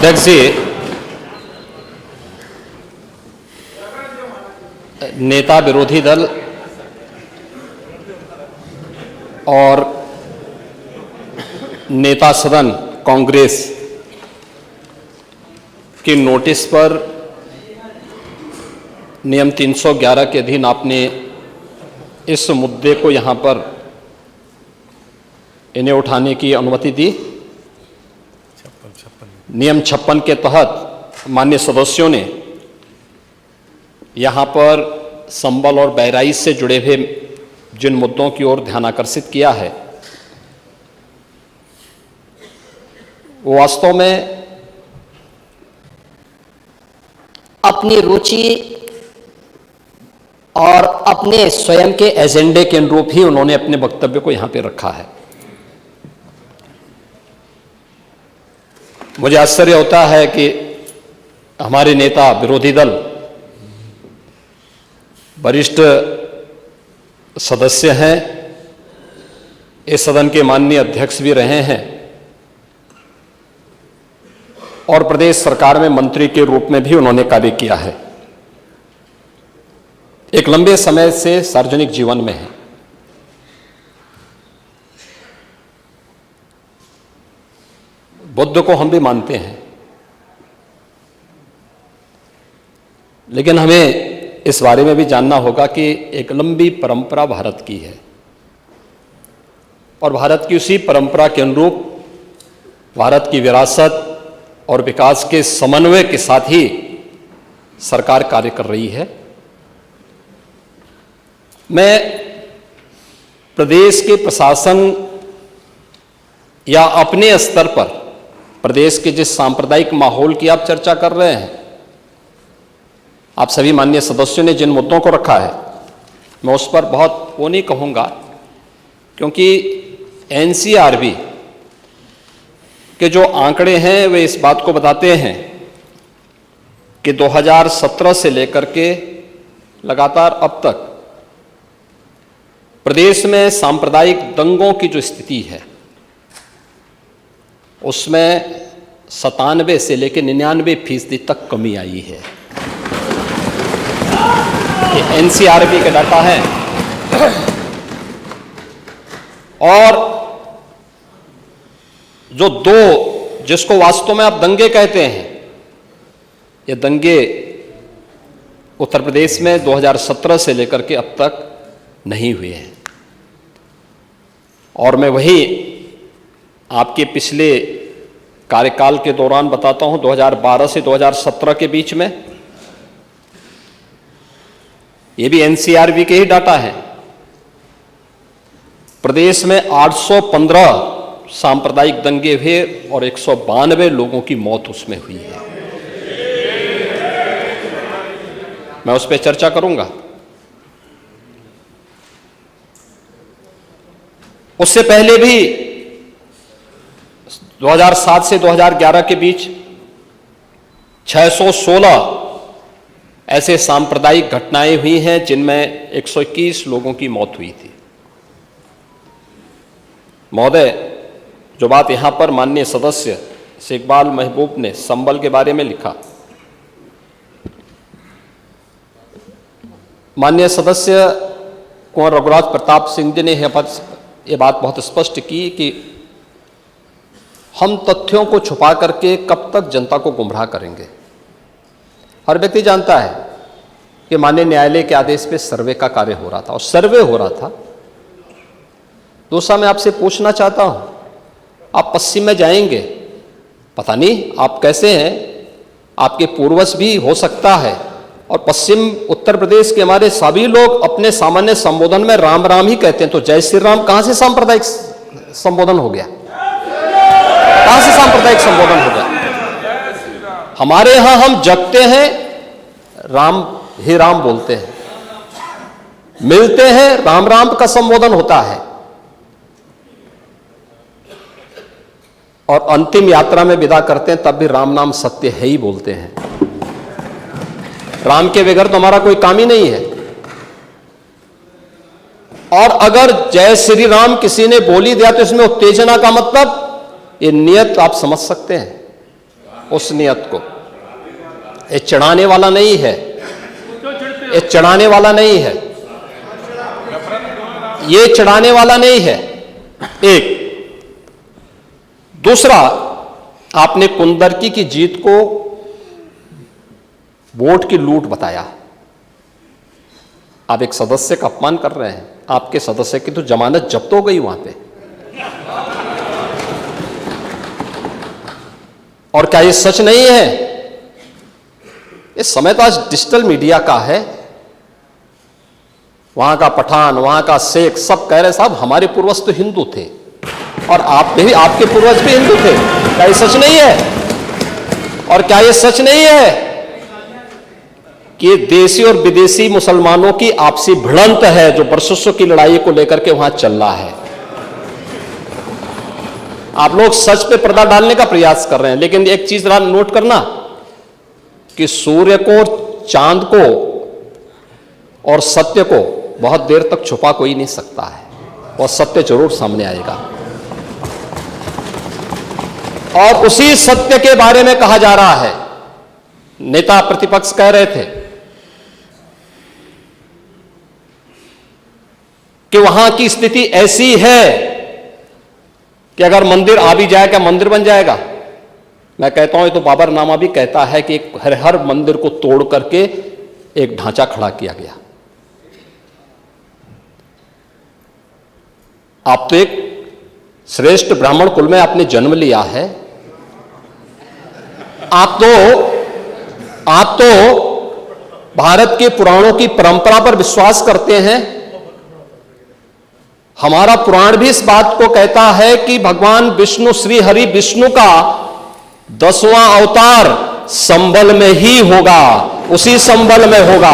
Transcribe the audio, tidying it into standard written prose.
अध्यक्ष जी, नेता विरोधी दल और नेता सदन कांग्रेस की नोटिस पर नियम 311 के अधीन आपने इस मुद्दे को यहां पर इन्हें उठाने की अनुमति दी। नियम 56 के तहत माननीय सदस्यों ने यहां पर संबल और बहराइच से जुड़े हुए जिन मुद्दों की ओर ध्यान आकर्षित किया है, वो वास्तव में अपनी रुचि और अपने स्वयं के एजेंडे के अनुरूप ही उन्होंने अपने वक्तव्य को यहां पे रखा है। मुझे आश्चर्य होता है कि हमारे नेता विरोधी दल वरिष्ठ सदस्य हैं, इस सदन के माननीय अध्यक्ष भी रहे हैं और प्रदेश सरकार में मंत्री के रूप में भी उन्होंने कार्य किया है, एक लंबे समय से सार्वजनिक जीवन में है। बुद्ध को हम भी मानते हैं, लेकिन हमें इस बारे में भी जानना होगा कि एक लंबी परंपरा भारत की है और भारत की उसी परंपरा के अनुरूप भारत की विरासत और विकास के समन्वय के साथ ही सरकार कार्य कर रही है। मैं प्रदेश के प्रशासन या अपने स्तर पर प्रदेश के जिस सांप्रदायिक माहौल की आप चर्चा कर रहे हैं, आप सभी माननीय सदस्यों ने जिन मुद्दों को रखा है, मैं उस पर बहुत वो नहीं कहूंगा, क्योंकि एनसीआरबी के जो आंकड़े हैं वे इस बात को बताते हैं कि 2017 से लेकर के लगातार अब तक प्रदेश में सांप्रदायिक दंगों की जो स्थिति है उसमें 97 से लेकर 99% तक कमी आई है। ये एनसीआरबी का डाटा है और जो दो जिसको वास्तव में आप दंगे कहते हैं, ये दंगे उत्तर प्रदेश में 2017 से लेकर के अब तक नहीं हुए हैं। और मैं वही आपके पिछले कार्यकाल के दौरान बताता हूं, 2012 से 2017 के बीच में, ये भी एनसीआरबी के ही डाटा है, प्रदेश में 815 सांप्रदायिक दंगे हुए और 192 लोगों की मौत उसमें हुई है। मैं उस पर चर्चा करूंगा। उससे पहले भी 2007 से 2011 के बीच 616 ऐसे सांप्रदायिक घटनाएं हुई हैं जिनमें 121 लोगों की मौत हुई थी। महोदय, जो बात यहां पर माननीय सदस्य शेखबाल महबूब ने संबल के बारे में लिखा, माननीय सदस्य कुंवर रघुराज प्रताप सिंह जी ने यह बात बहुत स्पष्ट की कि हम तथ्यों को छुपा करके कब तक जनता को गुमराह करेंगे। हर व्यक्ति जानता है कि माननीय न्यायालय के आदेश पे सर्वे का कार्य हो रहा था और सर्वे हो रहा था। दूसरा, मैं आपसे पूछना चाहता हूं, आप पश्चिम में जाएंगे, पता नहीं आप कैसे हैं, आपके पूर्वज भी हो सकता है, और पश्चिम उत्तर प्रदेश के हमारे सभी लोग अपने सामान्य संबोधन में राम राम ही कहते हैं, तो जय श्री राम कहां से सांप्रदायिक संबोधन हो गया? कहां से सांप्रदायिक संबोधन हो गया? हमारे यहां हम जगते हैं, राम ही राम बोलते हैं, मिलते हैं, राम राम का संबोधन होता है, और अंतिम यात्रा में विदा करते हैं तब भी राम नाम सत्य है ही बोलते हैं। राम के बगैर तो हमारा कोई काम ही नहीं है। और अगर जय श्री राम किसी ने बोली दिया तो इसमें उत्तेजना का मतलब, ये नियत आप समझ सकते हैं। उस नियत को। ये चढ़ाने वाला नहीं है, ये चढ़ाने वाला नहीं है, ये चढ़ाने वाला नहीं है। एक दूसरा, आपने कुंदरकी की जीत को वोट की लूट बताया। आप एक सदस्य का अपमान कर रहे हैं। आपके सदस्य की तो जमानत जब्त हो गई वहां पे। और क्या ये सच नहीं है? इस समय तो आज डिजिटल मीडिया का है। वहां का पठान, वहां का शेख सब कह रहे साहब हमारे पूर्वज तो हिंदू थे और आप भी, आपके पूर्वज भी हिंदू थे। क्या ये सच नहीं है? और क्या ये सच नहीं है कि देशी और विदेशी मुसलमानों की आपसी भिड़ंत है जो वर्षों की लड़ाई को लेकर के वहां चल रहा है? आप लोग सच पे पर्दा डालने का प्रयास कर रहे हैं, लेकिन एक चीज जरा नोट करना कि सूर्य को, चांद को और सत्य को बहुत देर तक छुपा कोई नहीं सकता है, और सत्य जरूर सामने आएगा। और उसी सत्य के बारे में कहा जा रहा है। नेता प्रतिपक्ष कह रहे थे कि वहां की स्थिति ऐसी है कि अगर मंदिर आ भी जाए, क्या मंदिर बन जाएगा? मैं कहता हूं, ये तो बाबरनामा भी कहता है कि हर मंदिर को तोड़ करके एक ढांचा खड़ा किया गया। आप तो एक श्रेष्ठ ब्राह्मण कुल में आपने जन्म लिया है। आप तो भारत के पुराणों की परंपरा पर विश्वास करते हैं। हमारा पुराण भी इस बात को कहता है कि भगवान विष्णु, श्री हरि विष्णु का 10वां अवतार संबल में ही होगा, उसी संबल में होगा।